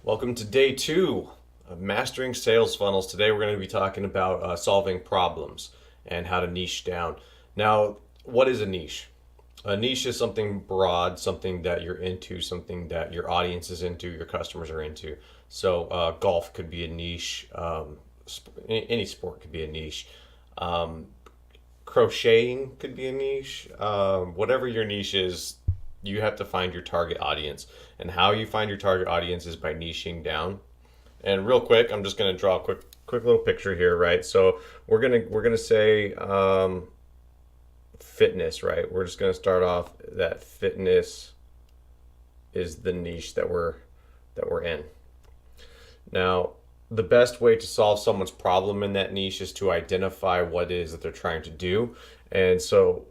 Welcome to day two of Mastering Sales Funnels. Today we're going to be talking about solving problems and how to niche down. Now, what is a niche? A niche is something broad, something that you're into, something that your audience is into, your customers are into. So, golf could be a niche. Any sport could be a niche. Um, Crocheting could be a niche. Whatever your niche is, you have to find your target audience. And how you find your target audience is by niching down. And real quick, I'm just going to draw a quick little picture here, right? So we're gonna say fitness, right? We're just going to start off that fitness is the niche that we're in. Now, the best way to solve someone's problem in that niche is to identify what it is that they're trying to do. And so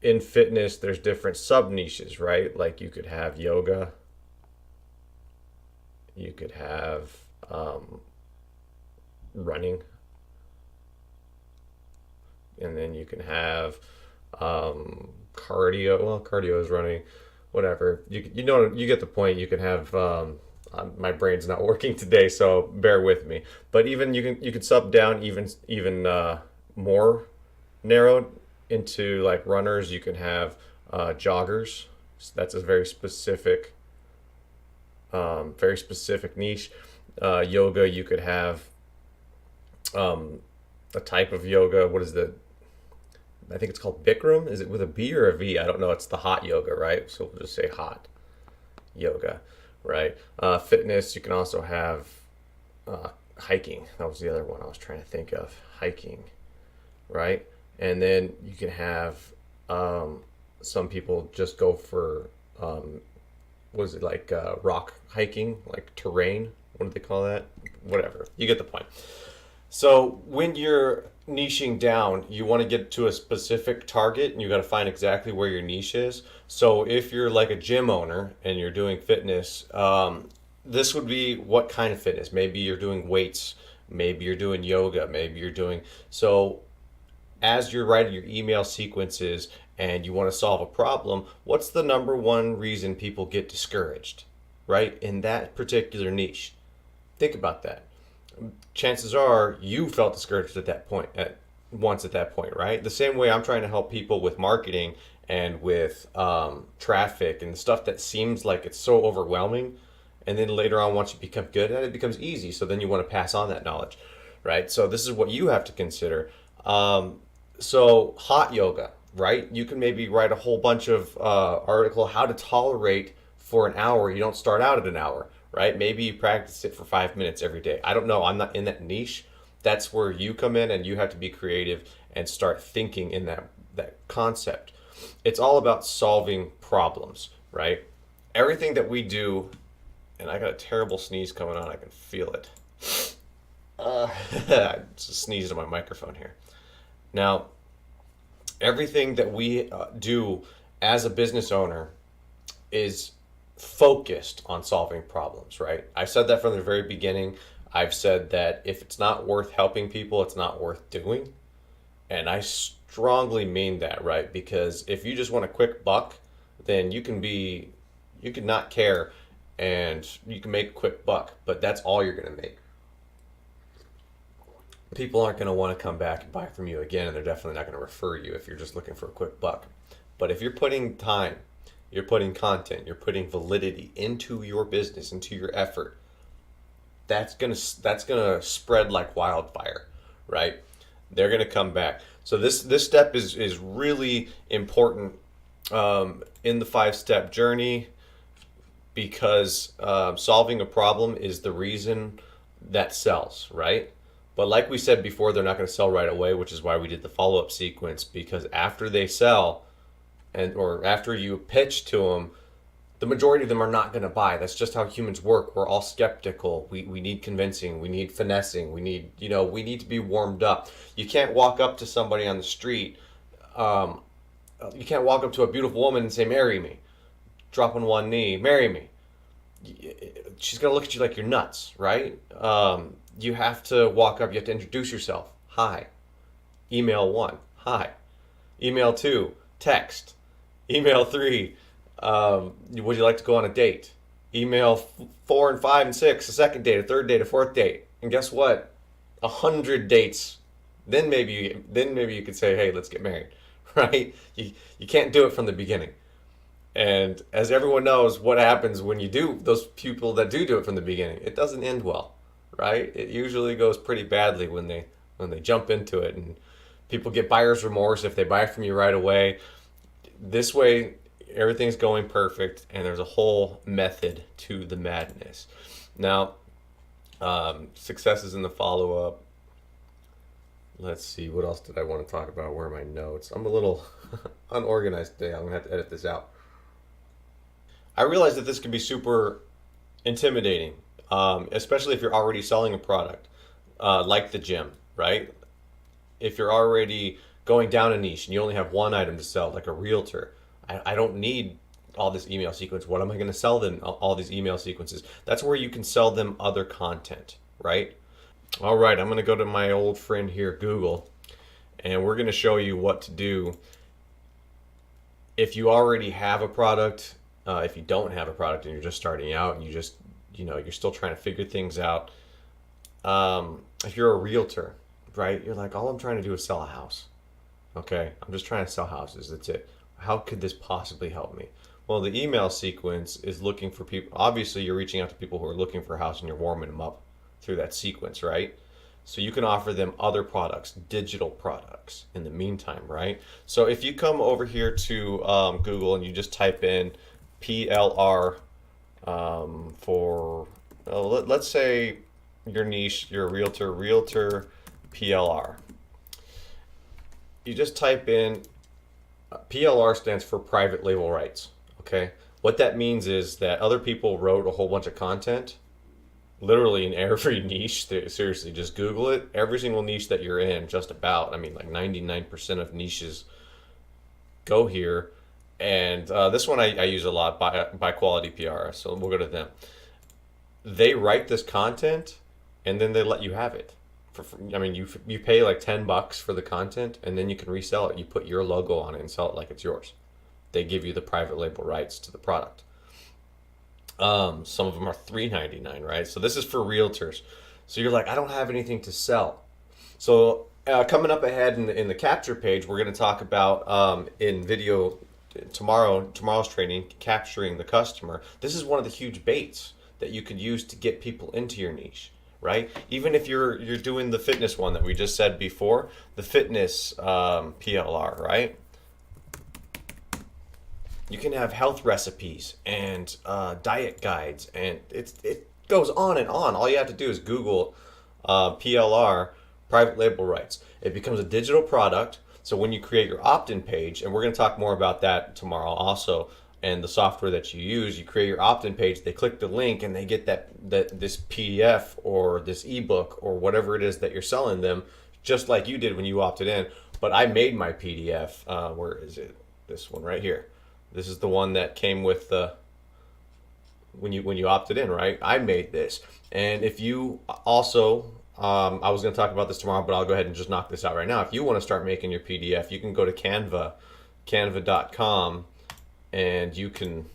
in fitness, there's different sub niches, right? Like you could have yoga, you could have running, and then you can have cardio. Well, cardio is running, whatever. You get the point. You can have my brain's not working today, so bear with me. But even you can sub down even more narrowed into like runners. You can have joggers. So that's a very specific niche. Yoga, you could have a type of yoga. What is the? I think it's called Bikram. Is it with a B or a V? I don't know. It's the hot yoga, right? So we'll just say hot yoga, right? Fitness, you can also have hiking. That was the other one I was trying to think of. Hiking, right? And then you can have some people just go for what is it like rock hiking, like terrain? What do they call that? Whatever. You get the point. So when you're niching down, you want to get to a specific target and you got to find exactly where your niche is. So if you're like a gym owner and you're doing fitness, this would be what kind of fitness? Maybe you're doing weights, maybe you're doing yoga, maybe you're doing so as you're writing your email sequences and you want to solve a problem, what's the number one reason people get discouraged, right? In that particular niche. Think about that. Chances are you felt discouraged at that point, at that point, right? The same way I'm trying to help people with marketing and with traffic and stuff that seems like it's so overwhelming. And then later on, once you become good at it, it becomes easy. So then you want to pass on that knowledge, right? So this is what you have to consider. So hot yoga, right? You can maybe write a whole bunch of article how to tolerate for an hour. You don't start out at an hour, right? Maybe you practice it for 5 minutes every day. I don't know. I'm not in that niche. That's where you come in, and you have to be creative and start thinking in that concept. It's all about solving problems, right? Everything that we do, and I got a terrible sneeze coming on. I can feel it. I just sneezed on my microphone here. Now, everything that we do as a business owner is focused on solving problems, right? I've said that from the very beginning. I've said that if it's not worth helping people, it's not worth doing. And I strongly mean that, right? Because if you just want a quick buck, then you could not care and you can make a quick buck, but that's all you're going to make. People aren't going to want to come back and buy from you again, and they're definitely not going to refer you if you're just looking for a quick buck. But if you're putting time, you're putting content, you're putting validity into your business, into your effort, that's gonna spread like wildfire, right? They're gonna come back. So this step is really important in the 5-step journey because solving a problem is the reason that sells, right? But like we said before, they're not going to sell right away, which is why we did the follow-up sequence, because after they sell or after you pitch to them, the majority of them are not going to buy. That's just how humans work. We're all skeptical. We need convincing. We need finessing. We need to be warmed up. You can't walk up to somebody on the street. You can't walk up to a beautiful woman and say, "Marry me." Drop on one knee, "Marry me." She's going to look at you like you're nuts, right? You have to walk up. You have to introduce yourself. Hi. Email 1. Hi. Email 2. Text. Email 3. Would you like to go on a date? email 4 and 5 and 6, a second date, a third date, a fourth date, and guess what? 100 dates. Then maybe you could say, hey, let's get married, right? You can't do it from the beginning. And as everyone knows, what happens when you do, those people that do it from the beginning, it doesn't end well, right? It usually goes pretty badly when they jump into it, and people get buyer's remorse if they buy from you right away. This way, everything's going perfect, and there's a whole method to the madness. Now, successes in the follow up. Let's see, what else did I want to talk about? Where are my notes? I'm a little unorganized today. I'm going to have to edit this out. I realize that this can be super intimidating, especially if you're already selling a product, like the gym, right? If you're already going down a niche and you only have one item to sell, like a realtor, I don't need all this email sequence. What am I going to sell them? All these email sequences. That's where you can sell them other content, right? All right, I'm going to go to my old friend here, Google, and we're going to show you what to do if you already have a product. If you don't have a product and you're just starting out and you're still trying to figure things out. If you're a realtor, right? You're like, all I'm trying to do is sell a house. Okay, I'm just trying to sell houses. That's it. How could this possibly help me? Well, the email sequence is looking for people. Obviously, you're reaching out to people who are looking for a house and you're warming them up through that sequence, right? So you can offer them other products, digital products in the meantime, right? So if you come over here to Google and you just type in PLR let's say your niche, you're a realtor PLR. You just type in PLR stands for private label rights. Okay, what that means is that other people wrote a whole bunch of content, literally in every niche. Seriously, just Google it. Every single niche that you're in, just about. I mean, like 99% of niches go here. And this one I use a lot, by Quality PR. So we'll go to them. They write this content, and then they let you have it. I mean, you pay like $10 for the content, and then you can resell it. You put your logo on it and sell it like it's yours. They give you the private label rights to the product. Some of them are $3.99, right? So this is for realtors. So you're like, I don't have anything to sell. So coming up ahead in the capture page, we're going to talk about in video tomorrow's training, capturing the customer. This is one of the huge baits that you could use to get people into your niche, right? Even if you're doing the fitness one that we just said before, the fitness PLR, right? You can have health recipes and diet guides, and it goes on and on. All you have to do is Google PLR, private label rights. It becomes a digital product. So when you create your opt-in page, and we're going to talk more about that tomorrow also, and the software that you use, you create your opt-in page, they click the link, and they get this PDF or this ebook or whatever it is that you're selling them, just like you did when you opted in. But I made my PDF. Where is it? This one right here. This is the one that came with the when you opted in, right? I made this. And if you also I was going to talk about this tomorrow, but I'll go ahead and just knock this out right now. If you want to start making your PDF, you can go to canva.com, and you can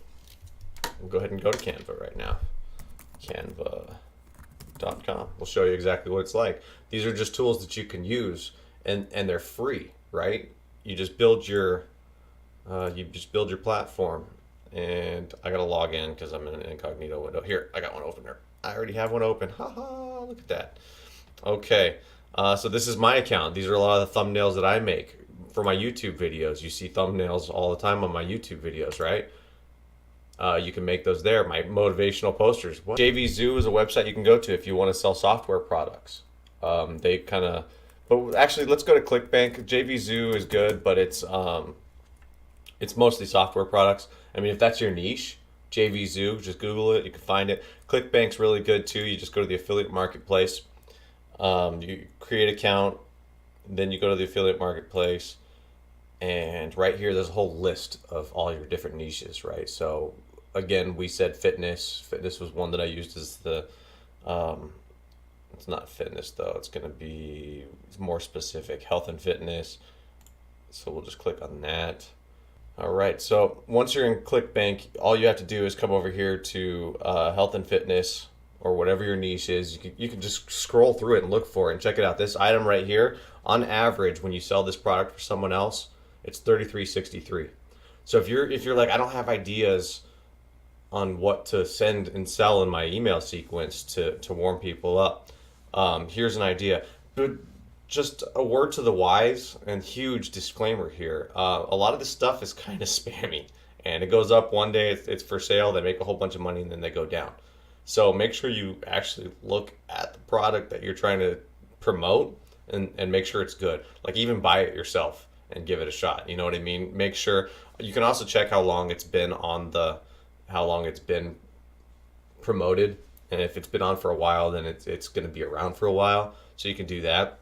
go ahead and go to Canva right now. Canva.com. We'll show you exactly what it's like. These are just tools that you can use, and they're free, right? You just build your platform, and I gotta log in because I'm in an incognito window. Here, I got one open there. I already have one open. Haha, look at that. Okay, so this is my account. These are a lot of the thumbnails that I make for my YouTube videos. You see thumbnails all the time on my YouTube videos, right? You can make those there. My motivational posters. JVZoo is a website you can go to if you want to sell software products. But actually, let's go to ClickBank. JVZoo is good, but it's mostly software products. I mean, if that's your niche, JVZoo, just Google it. You can find it. ClickBank's really good too. You just go to the affiliate marketplace. You create an account, then you go to the affiliate marketplace, and right here there's a whole list of all your different niches, right? So again, we said fitness. Fitness was one that I used as the it's not fitness though, it's going to be more specific, health and fitness. So we'll just click on that. All right. So once you're in ClickBank, all you have to do is come over here to health and fitness or whatever your niche is. You can just scroll through it and look for it and check it out. This item right here, on average, when you sell this product for someone else, it's 33.63. So if you're like, I don't have ideas on what to send and sell in my email sequence to warm people up, here's an idea. But just a word to the wise and huge disclaimer here. A lot of this stuff is kind of spammy, and it goes up one day, it's for sale, they make a whole bunch of money, and then they go down. So make sure you actually look at the product that you're trying to promote, and make sure it's good. Like, even buy it yourself and give it a shot. You know what I mean? Make sure you can also check how long it's been promoted, and if it's been on for a while, then it's going to be around for a while. So you can do that.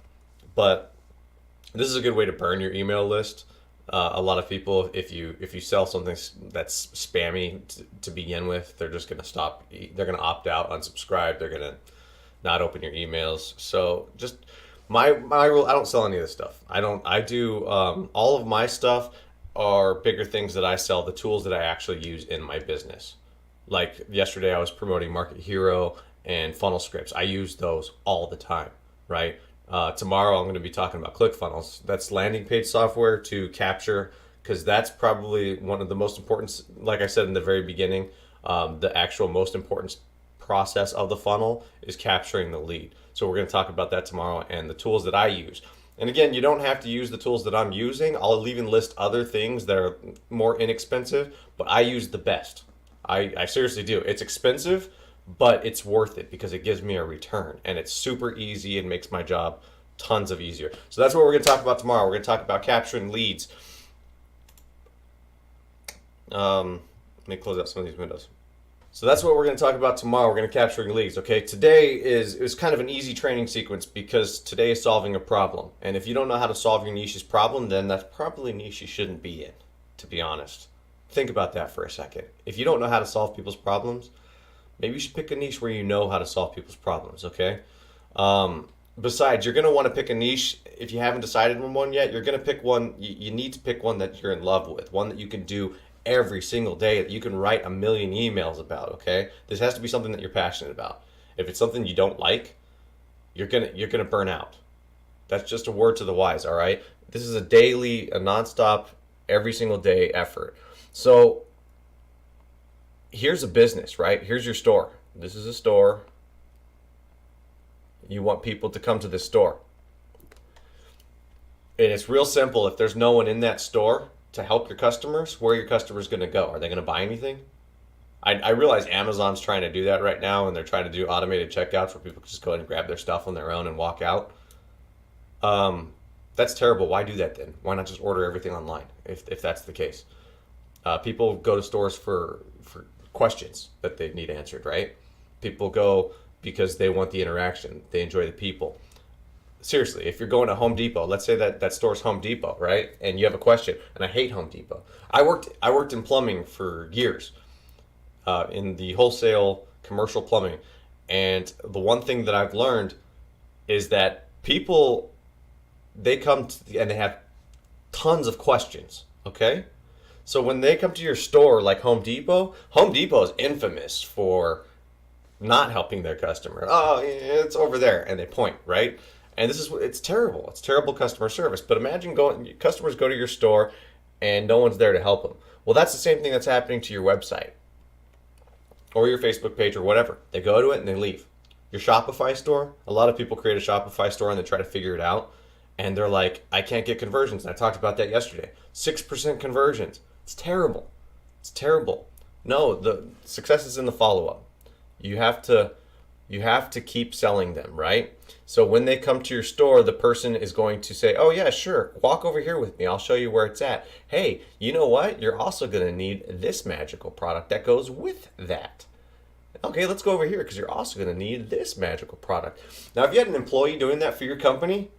But this is a good way to burn your email list. A lot of people, if you sell something that's spammy to begin with, they're just going to stop. They're going to opt out, unsubscribe. They're going to not open your emails. So just my rule: I don't sell any of this stuff. I do all of my stuff are bigger things that I sell. The tools that I actually use in my business. Like yesterday, I was promoting Market Hero and Funnel Scripts. I use those all the time, right? Tomorrow I'm going to be talking about ClickFunnels. That's landing page software to capture, because that's probably one of the most important, like I said in the very beginning, the actual most important process of the funnel is capturing the lead. So we're going to talk about that tomorrow and the tools that I use. And again, you don't have to use the tools that I'm using. I'll even list other things that are more inexpensive, but I use the best. I seriously do. It's expensive, but it's worth it because it gives me a return, and it's super easy and makes my job tons of easier. So that's what we're going to talk about tomorrow. We're going to talk about capturing leads. Let me close out some of these windows. So that's what we're going to talk about tomorrow. We're going to capturing leads. Okay, today is kind of an easy training sequence because today is solving a problem. And if you don't know how to solve your niche's problem, then that's probably a niche you shouldn't be in, to be honest. Think about that for a second. If you don't know how to solve people's problems, maybe you should pick a niche where you know how to solve people's problems, okay? Besides, you're going to want to pick a niche. If you haven't decided on one yet, you're going to pick one. You need to pick one that you're in love with, one that you can do every single day, that you can write a million emails about, okay? This has to be something that you're passionate about. If it's something you don't like, you're gonna burn out. That's just a word to the wise, all right? This is a daily, a nonstop, every single day effort. So here's a business, right? Here's your store. This is a store. You want people to come to this store. And it's real simple. If there's no one in that store to help your customers, where are your customers going to go? Are they going to buy anything? I realize Amazon's trying to do that right now, and they're trying to do automated checkouts where people can just go ahead and grab their stuff on their own and walk out. That's terrible. Why do that then? Why not just order everything online if that's the case? People go to stores for questions that they need answered, right? People go because they want the interaction. They enjoy the people. Seriously, if you're going to Home Depot, let's say that store's Home Depot, right? And you have a question, and I hate Home Depot. I worked in plumbing for years, in the wholesale commercial plumbing, and the one thing that I've learned is that people, they come and they have tons of questions, okay? So when they come to your store like Home Depot is infamous for not helping their customer. Oh, it's over there, and they point, right? And it's terrible. It's terrible customer service. But imagine customers go to your store and no one's there to help them. Well, that's the same thing that's happening to your website or your Facebook page or whatever. They go to it and they leave. Your Shopify store, a lot of people create a Shopify store and they try to figure it out. And they're like, I can't get conversions. And I talked about that yesterday. 6% conversions. It's terrible. It's terrible. No, the success is in the follow-up. You have to keep selling them, right? So when they come to your store, the person is going to say, oh yeah, sure, walk over here with me. I'll show you where it's at. Hey, you know what? You're also going to need this magical product that goes with that. Okay, let's go over here because you're also going to need this magical product. Now, if you had an employee doing that for your company,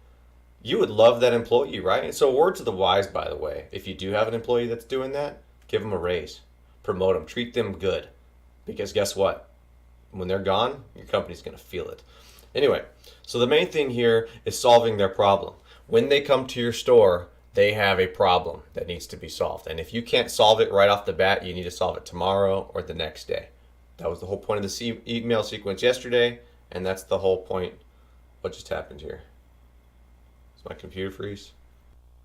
you would love that employee, right? And so word to the wise, by the way, if you do have an employee that's doing that, give them a raise, promote them, treat them good. Because guess what? When they're gone, your company's going to feel it. Anyway, so the main thing here is solving their problem. When they come to your store, they have a problem that needs to be solved. And if you can't solve it right off the bat, you need to solve it tomorrow or the next day. That was the whole point of the email sequence yesterday, and that's the whole point. What just happened here? Is my computer freeze?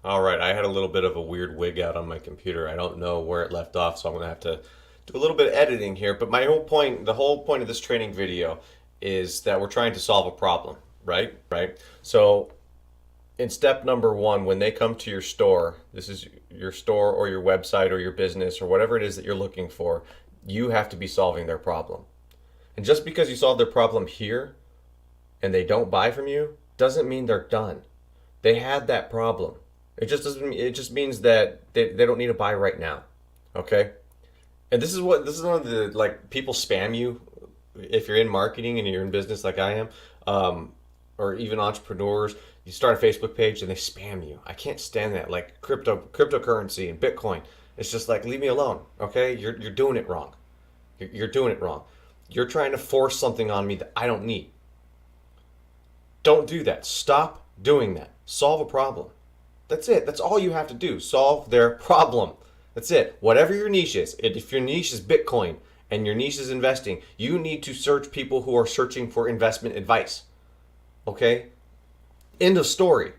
All right, I had a little bit of a weird wig out on my computer. I don't know where it left off, so I'm gonna have to do a little bit of editing here. But the whole point of this training video is that we're trying to solve a problem, right? Right? So in step number one, when they come to your store, this is your store or your website or your business or whatever it is that you're looking for, you have to be solving their problem. And just because you solve their problem here and they don't buy from you, doesn't mean they're done. They had that problem. It just means that they don't need to buy right now. Okay? And this is one of the, like, people spam you if you're in marketing and you're in business like I am, or even entrepreneurs. You start a Facebook page and they spam you. I can't stand that. Like cryptocurrency and Bitcoin. It's just like, leave me alone. Okay? You're doing it wrong. You're doing it wrong. You're trying to force something on me that I don't need. Don't do that. Stop doing that. Solve a problem. That's it. That's all you have to do. Solve their problem. That's it. Whatever your niche is. If your niche is Bitcoin and your niche is investing, you need to search people who are searching for investment advice. Okay? End of story.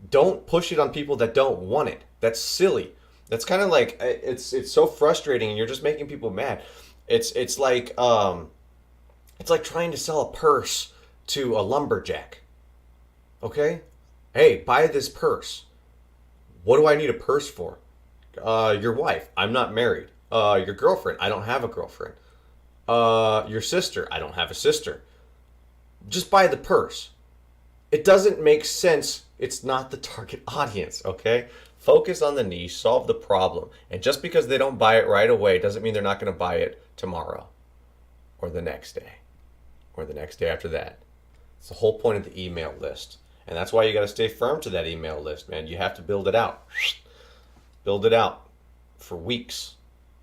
Don't push it on people that don't want it. That's silly. That's kind of like, it's so frustrating, and you're just making people mad. It's like trying to sell a purse to a lumberjack. Okay? Hey, buy this purse. What do I need a purse for? Your wife. I'm not married. Your girlfriend. I don't have a girlfriend. Your sister. I don't have a sister. Just buy the purse. It doesn't make sense. It's not the target audience, okay? Focus on the niche, solve the problem. And just because they don't buy it right away doesn't mean they're not going to buy it tomorrow or the next day or the next day after that. It's the whole point of the email list. And that's why you got to stay firm to that email list, man. You have to build it out. Build it out for weeks.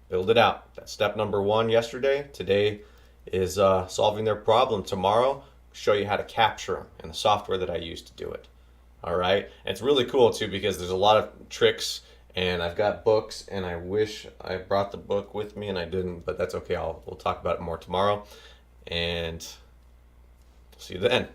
Build it out. That's step number one yesterday. Today is solving their problem. Tomorrow, show you how to capture them and the software that I use to do it. All right? And it's really cool, too, because there's a lot of tricks, and I've got books, and I wish I brought the book with me, and I didn't, but that's okay. We'll talk about it more tomorrow, and see you then.